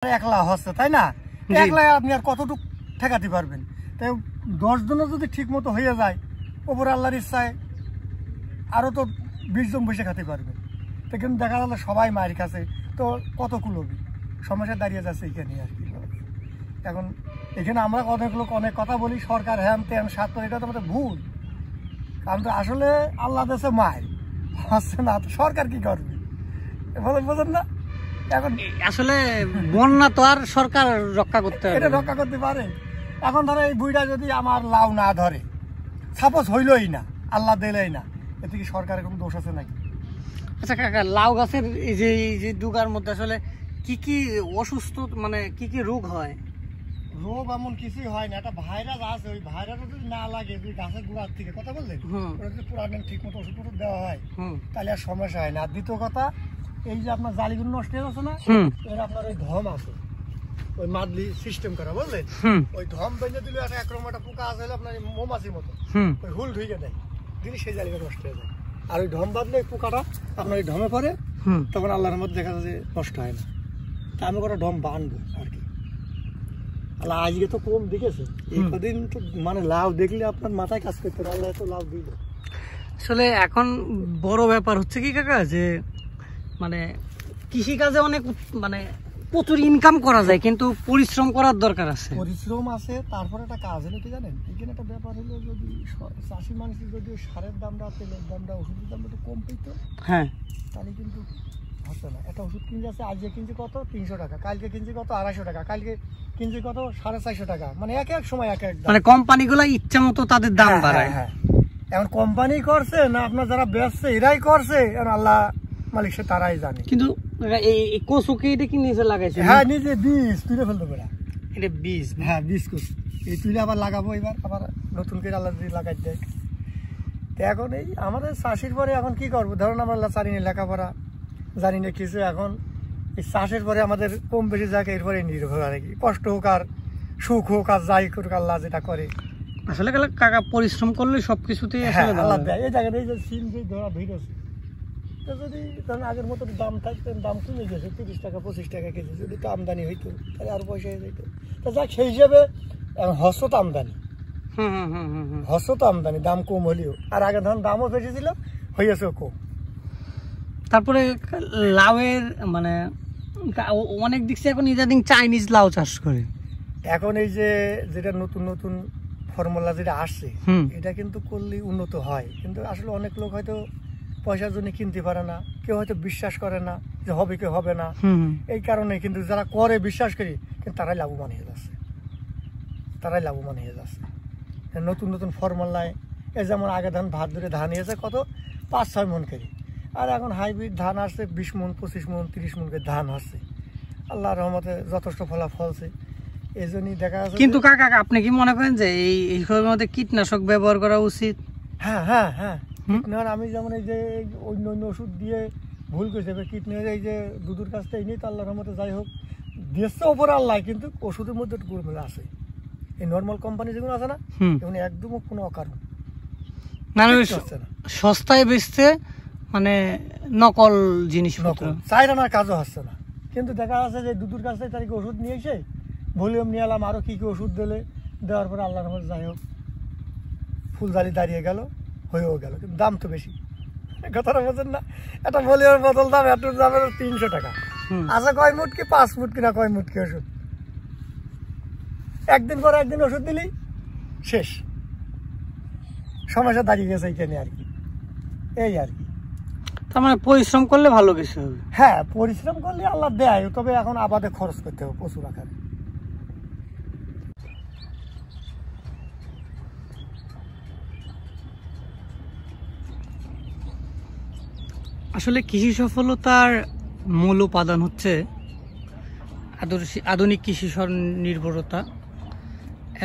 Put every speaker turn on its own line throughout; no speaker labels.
একলা হচ্ছে, তাই না? একলা আপনি আর কতটুকু ঠেকাতে পারবেন? তাই 10 জনও যদি ঠিক মতো হয়ে যায়, ওপর আল্লাহর ইচ্ছায় আরও তো 20 জন বসে খাতে পারবে। তো কিন্তু দেখা গেল সবাই মায়ের কাছে, তো কত কুলবি সমস্যা দাঁড়িয়ে যাচ্ছে এখানে আর কি। এখন এখানে আমরা অনেক লোক অনেক কথা বলি, সরকার হ্যান ত্যান স্বার্থ, এটা তো আমাদের ভুল। কারণ তো আসলে আল্লাহ দেশে মায় হচ্ছে না, তো সরকার কি করবে বোঝেন না? এখন
আসলে বন্যা তো আর সরকার রক্ষা করতে
এটা রক্ষা করতে পারে? এখন ধরো এই বুইটা যদি আমার লাউ না ধরে, সাপোজ হইলই না, আল্লাহ দিলেই না, এতে কি সরকারের কোনো দোষ আছে নাকি?
আচ্ছা কাকা, লাউ গাছের এই যে ডুগার মধ্যে আসলে কি কি অসুস্থ, মানে কি কি রোগ হয়?
রোগ এমন কিছুই হয় না, একটা ভাইরাস আছে, ওই ভাইরাসটা যদি না লাগে, যদি গাছের গোড়ার থেকে কথা বললেন, ওটা যদি পুরান ঠিক মতো ওষুধ দেওয়া হয় তাহলে আর সমস্যা হয় না। আর দ্বিতীয় কথা, এই যে আপনার জালিগুলো নষ্ট হয়ে যাচ্ছে না, এর আপনার ওই ধম আছে, ওই মাদলি সিস্টেম করা বুঝলেন, ওই ধম বেঁধে দিলে একরকম একটা পোকা আছে আপনার মৌমাছির মতো, ওই হুল ঢুকে দেয়, দিলে সেই জালিটা নষ্ট হয়ে যায়। আর ওই ধম বাঁধলে ওই পোকাটা আপনার ওই ধমে পড়ে, তখন আল্লাহর মধ্যে দেখা যায় যে নষ্ট হয় না। তা আমি কটা ধম বাঁধবো আর কি। আল্লাহ আজকে তো কম দেখেছে, এই কদিন তো মানে লাউ দেখলে আপনার মাথায় কাজ করতে পারে, আল্লাহ তো লাউ দিল।
আসলে এখন বড় ব্যাপার হচ্ছে কি কাকা, যে মানে কৃষিকাজে অনেক মানে প্রচুর ইনকাম করা যায়, কিন্তু পরিশ্রম করার দরকার আছে।
পরিশ্রম আছে, তারপরে একটা কাজ হলো কি জানেন, এখানে একটা ব্যাপার হলো, যদি চাষি মানুষের যদি সারের দামটা, তেলের দামটা, ওষুধের দামটা একটু কম পেত, হ্যাঁ, তাহলে কিন্তু হচ্ছে না। একটা ওষুধ কিনতে আছে, আজকে কিনছি কত 300 টাকা, কালকে কিনছি কত 250 টাকা, কালকে কিনছি কত 450 টাকা, মানে এক এক সময় এক এক দাম।
মানে কোম্পানিগুলো ইচ্ছা মতো তাদের দাম বাড়ায়।
হ্যাঁ, এখন কোম্পানি করছে না আপনার যারা বেচছে এরাই করছে, আর আল্লাহ মালিক সে তারাই জানে। কিন্তু
এই কচুকে এটা কি নিচে লাগাইছে?
হ্যাঁ, নিজে বীজ তুলে ফেলতে পারে,
এটা বীজ।
হ্যাঁ, বীজ কচু এই তুলে আবার লাগাবো, এবার আবার নতুন করে আল্লাহ যদি লাগাই দেয়। তো এখন এই আমাদের চাষির পরে এখন কি করবো, ধরুন আমরা জানি না লেখাপড়া, জানি না কিছু, এখন এই চাষের পরে আমাদের কম বেশি যাকে এরপরে নির্ভর আর কি, কষ্ট হোক আর সুখ হোক আর যাই করুক, আল্লাহ যেটা করে।
আসলে কাকা পরিশ্রম করলে সবকিছুতেই
আল্লাহ দেয়। এই জায়গায় এই যে সিম যে ধরা ভিড়েছে, তো যদি ধরেন আগের মতো দাম থাকতেন, দাম কমে গেছে 30 টাকা 25 টাকা কেজি, যদি তো আমদানি হইতো তাহলে আরো পয়সা হয়ে যেত। তা যাক, সেই হিসাবে হস্ত তো আমদানি, হস্ত তো আমদানি, দাম কম হলেও, আর আগে ধরুন দামও বেশি ছিল, হয়েছে কম।
তারপরে লাউয়ের মানে অনেক দিকছে এখন ইদানিং চাইনিজ লাউ চাষ করে।
এখন এই যে যেটা নতুন নতুন ফর্মুলা যেটা আসছে, এটা কিন্তু করলে উন্নত হয়, কিন্তু আসলে অনেক লোক হয়তো পয়সার জন্য কিনতে পারে না, কেউ হয়তো বিশ্বাস করে না যে হবে কি হবে না, এই কারণে কিন্তু যারা করে বিশ্বাস করি, কিন্তু তারাই লাভবান হয়ে যাচ্ছে, তারাই লাভবান হয়ে যাচ্ছে নতুন নতুন ফর্মুলায়। এই যেমন আগে ধান ভাত ধরে ধান হয়েছে কত 5-6 মন করে, আর এখন হাইব্রিড ধান আসছে 20 মন 25 মন 30 মন করে ধান আসছে। আল্লাহর রহমতে যথেষ্ট ফলাফলছে, এই জন্যই দেখা যাচ্ছে।
কিন্তু কাকা, আপনি কি মনে করেন যে এই মধ্যে কীটনাশক ব্যবহার করা উচিত?
হ্যাঁ হ্যাঁ হ্যাঁ, কীটনাশক আমি যেমন এই যে অন্য অন্য ওষুধ দিয়ে ভুল করেছে, কীটনাশক এই যে দুধুর কাছ থেকে নিই, তো আল্লাহর রহমতে যাই হোক দিয়েছে ওপরে আল্লাহ, কিন্তু ওষুধের মধ্যে একটু গোলমেলে আছে। এই নর্মাল কোম্পানি যেগুলো আছে না, এগুলো একদম কোনো অকারণ
সস্তায় বেচতে, মানে নকল জিনিসপত্র,
চাইরানার কাজও হচ্ছে না। কিন্তু দেখা যাচ্ছে যে দুধুর কাছ থেকে তারিখে ওষুধ নিয়ে এসে ভলিউম নিয়ে এলাম, আরও কী কী ওষুধ দিলে, দেওয়ার পরে আল্লাহর রহমতে যাই হোক ফুলজালি দাঁড়িয়ে গেল, হয়েও গেল, কিন্তু দাম তো বেশি। কথাটা বোঝেন না? একটা ভলিউমের বোতল দাম একটু দাম 300 টাকা, আচ্ছা কয় মুটকি 5 মুটকি না কয় মুটকি ওষুধ, একদিন পর একদিন ওষুধ দিলেই শেষ, সমস্যা দাঁড়িয়ে গেছে এইখানে আর কি, এই আর কি।
তার মানে পরিশ্রম করলে ভালো কিছু হবে।
হ্যাঁ, পরিশ্রম করলে আল্লাহ দেয়, তবে এখন আবাদে খরচ করতে হবে প্রচুর আকারে।
আসলে কৃষি সফলতার মূল উপাদান হচ্ছে আধুনিক কৃষি স্বনির্ভরতা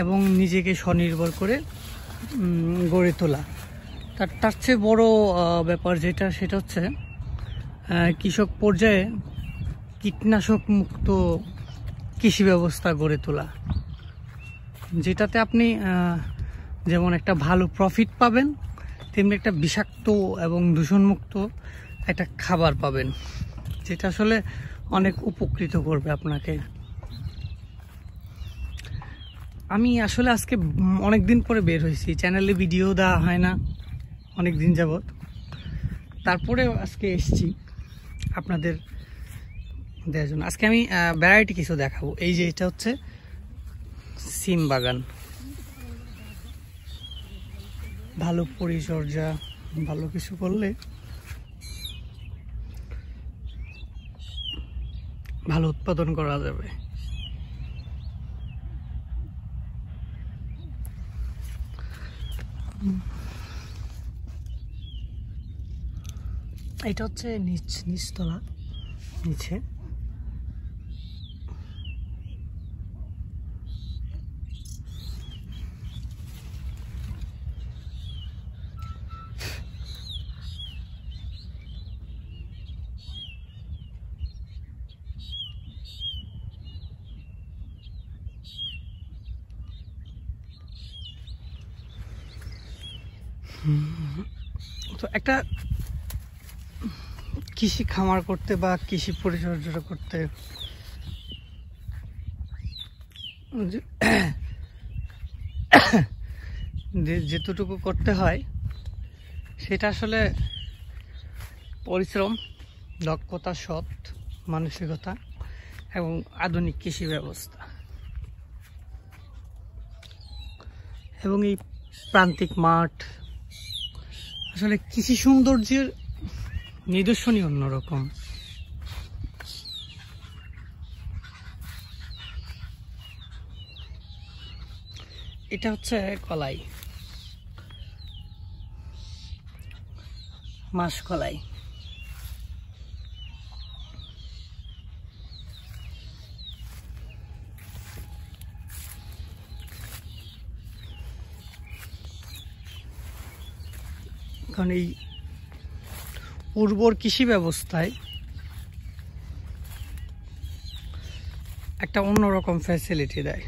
এবং নিজেকে স্বনির্ভর করে গড়ে তোলা। তার চেয়ে বড় ব্যাপার সেটা হচ্ছে কৃষক পর্যায়ে কীটনাশক মুক্ত কৃষি ব্যবস্থা গড়ে তোলা, যেটাতে আপনি যেমন একটা ভালো প্রফিট পাবেন, তেমনি একটা বিষাক্ত এবং দূষণমুক্ত একটা খাবার পাবেন, যেটা আসলে অনেক উপকৃত করবে আপনাকে। আমি আসলে আজকে অনেকদিন পরে বের হয়েছি, চ্যানেলে ভিডিও দেওয়া হয় না অনেক দিন যাবত, তারপরে আজকে এসছি আপনাদের দেওয়ার জন্য। আজকে আমি ভ্যারাইটি কিছু দেখাবো। এই যে এটা হচ্ছে সিম বাগান, ভালো পরিচর্যা ভালো কিছু করলে ভালো উৎপাদন করা যাবে। এটা হচ্ছে নিচতলা, নিচে তো একটা কৃষি খামার করতে বা কৃষি পরিচর্যা করতে যেতটুকু করতে হয় সেটা আসলে পরিশ্রম, দক্ষতা, সৎ মানসিকতা এবং আধুনিক কৃষি ব্যবস্থা এবং এই প্রান্তিক মাঠ। আসলে কৃষি সৌন্দর্যের নিদর্শনই অন্যরকম। এটা হচ্ছে কলাই, মাসকলাই। কারণ এই উর্বর কৃষি ব্যবস্থায় একটা অন্যরকম ফ্যাসিলিটি দেয়।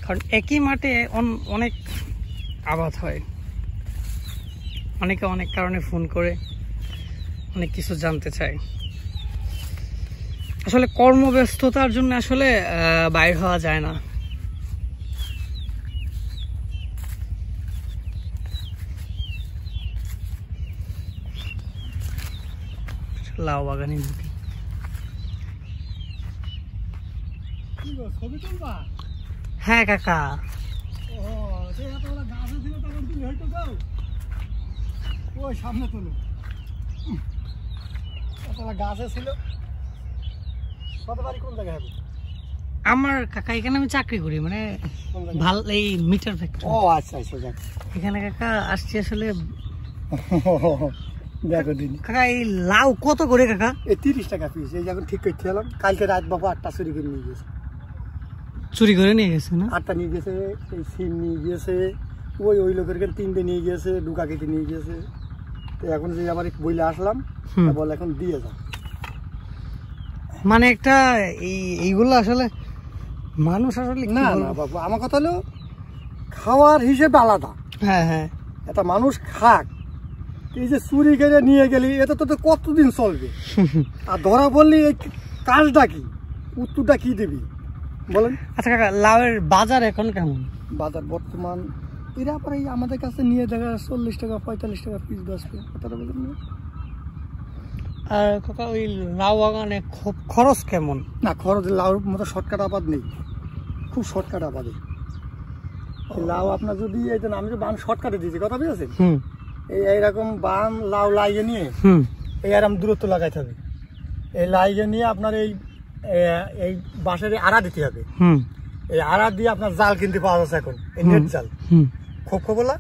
কারণ একই মাঠে অনেক আবাদ হয়, অনেকে অনেক কারণে ফোন করে অনেক কিছু জানতে চায়। আসলে কর্মব্যস্ততার জন্য আসলে বাইর হওয়া যায় না। লাউ বাগানে ঢুকি।
ছবি তুলবা?
হ্যাঁ কাকা।
ওই সামনে তুলো, গাছে ছিল। কত বাড়ি কোন জায়গায় হবে?
আমার কাকা এখানে আমি চাকরি করি, মানে ভালো এই মিটার ফ্যাক্টরি।
ও আচ্ছা আচ্ছা, যাক।
এখানে কাকা আসছি আসলে।
দেখো দিন
কাকা এই লাউ কত করে কাকা?
এই 30 টাকা পিস। এই যখন ঠিক করতে এলাম, কালকে রাত বাবু 8টা চুরি করে নিয়ে গেছে।
চুরি করে নিয়ে গেছে না?
8টা নিয়ে গেছে, এই সিম নিয়ে গেছে, ওই লোকের 3টে নিয়ে গেছে, 2 কেজি নিয়ে গেছে। তো এখন যে আবার বইলে আসলাম, বল এখন দিয়ে যাও।
মানে একটা এইগুলো আসলে মানুষ আসলে
না না বাবু, আমার কথা হলো খাওয়ার হিসেব আলাদা।
হ্যাঁ হ্যাঁ,
এটা মানুষ খাক। এই যে চুরি করে নিয়ে গেলি, এটা তো কতদিন চলবে? আর ধরা বললি এই কাজটা কি, উত্তরটা কি দিবি বলেন?
আচ্ছা কাকা, লাউয়ের বাজার এখন কেমন?
বাজার বর্তমান এরা পরে আমাদের কাছে নিয়ে দেখা 40 টাকা 45 টাকা পিস বেচবে। কথাটা বলেন না?
আর কাকা ওই লাউ বাগানে খুব খরচ কেমন?
না, খরচ লাউর মতো শর্টকাট আবাদ নেই, খুব শর্টকাট আবাদে লাউ। আপনার যদি এই যে আমি যে বান শর্টকাটে দিয়েছি, কথা বুঝেছেন? এইরকম বান লাউ লাগিয়ে নিয়ে এইরকম দূরত্ব লাগাইতে হবে। এই লাগিয়ে নিয়ে আপনার এই বাঁশের আড়া দিতে হবে। এই আড়া দিয়ে আপনার জাল কিনতে পাওয়া যাচ্ছে এখন, এই নেট জাল, খোপ খোপলা।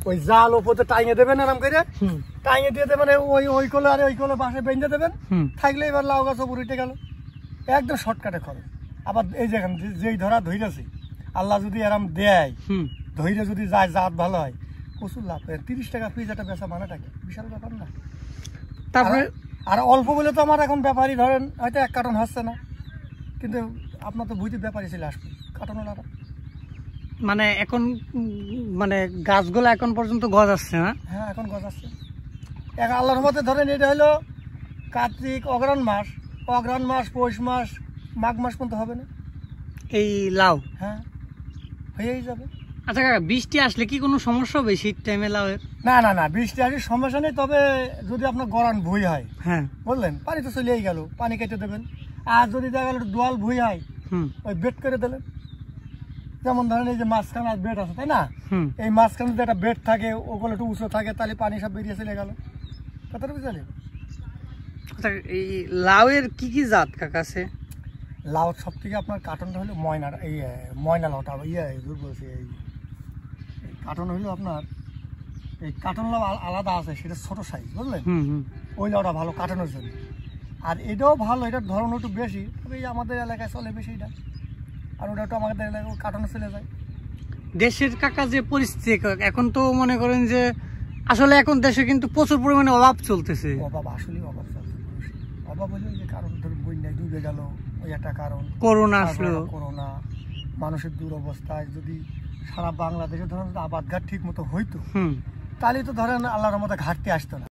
ওই জাল ওপরে টাইঙে দেবেন, আরাম করে টাইঙে দিয়ে দেবেন। ওই কোলে আর ওই কোলে বাঁশে বেঁধে দেবেন, থাকলে এবার লাউ গাছ উপর উঠে গেল। একদম শর্টকাটে খরচ। আবার এই যে যেই ধরা ধৈর্যছি, আল্লাহ যদি এরম দেয়, ধৈর্য যদি যায়, জাত ভালো হয়, প্রচুর লাভ। 30 টাকা পিস একটা বেচা মানাটা কি বিশাল ব্যাপার না?
তারপরে
আর অল্প বলে তো আমার এখন ব্যাপারই ধরেন হয়তো 1 কার্টন হচ্ছে না, কিন্তু আপনার তো বুঝতে ব্যাপারই চলে আসবে কার্টনওয়ালারা।
মানে এখন মানে গাছগুলো এখন পর্যন্ত গজাচ্ছে না?
হ্যাঁ এখন গজাচ্ছে। আল্লাহর মতে ধরেন এটা হলো কার্তিক অগ্রহণ মাস, অগ্রহণ মাস, পৌষ মাস, মাঘ মাস পর্যন্ত হবে না
এই লাউ?
হ্যাঁ হয়েই যাবে।
আচ্ছা কাকা, বৃষ্টি আসলে কি কোনো সমস্যা হবে শীত টাইমে লাউয়ের?
না না না, বৃষ্টি আসলে সমস্যা নেই, তবে যদি আপনার গড়ান ভুই হয়,
হ্যাঁ
বললেন পানি তো চলেই গেল, পানি কেটে দেবেন। আর যদি দেখা গেল দোয়াল ভুই হয়, ওই বেড করে দিলেন। যেমন ধরেন এই যে মাঝখানে বেড আছে তাই না, এই মাঝখানে যদি একটা বেড থাকে, ওগুলো একটু উঁচু থাকে, তাহলে পানি সব বেরিয়ে চলে গেল। কথাটা বুঝলেন?
আচ্ছা এই লাউয়ের কি কি জাত কাকা আছে?
লাউ সব থেকে আপনার কার্টনটা হলো ময়নার, এই ময়না লাউটা বলছি, এই কার্টন হইলো আপনার, এই কার্টন লাউ আলাদা আছে, সেটা ছোট সাইজ, বুঝলেন? ওই লাউটা ভালো কার্টনের জন্য। আর এটাও ভালো, এটার ধরন একটু বেশি, তবে এই আমাদের এলাকায় চলে বেশি এটা, আর ওটা একটু আমাদের এলাকায় কার্টনে চলে যায়।
দেশের কাকা যে পরিস্থিতি এখন, তো মনে করেন যে আসলে এখন দেশে কিন্তু প্রচুর পরিমাণে অভাব চলতেছে।
অভাব, আসলে অভাব চলছে। অভাব হলে যে কারণ ধরুন বন্যায় ডুবে গেল, ওই একটা কারণ।
করোনা আসলো,
করোনা, মানুষের দুরবস্থায় যদি সারা বাংলাদেশে ধরেন আবাদ ঘাট ঠিক মতো হইতো, তাহলে তো ধরেন আল্লাহর মতো ঘাটতি আসতো না।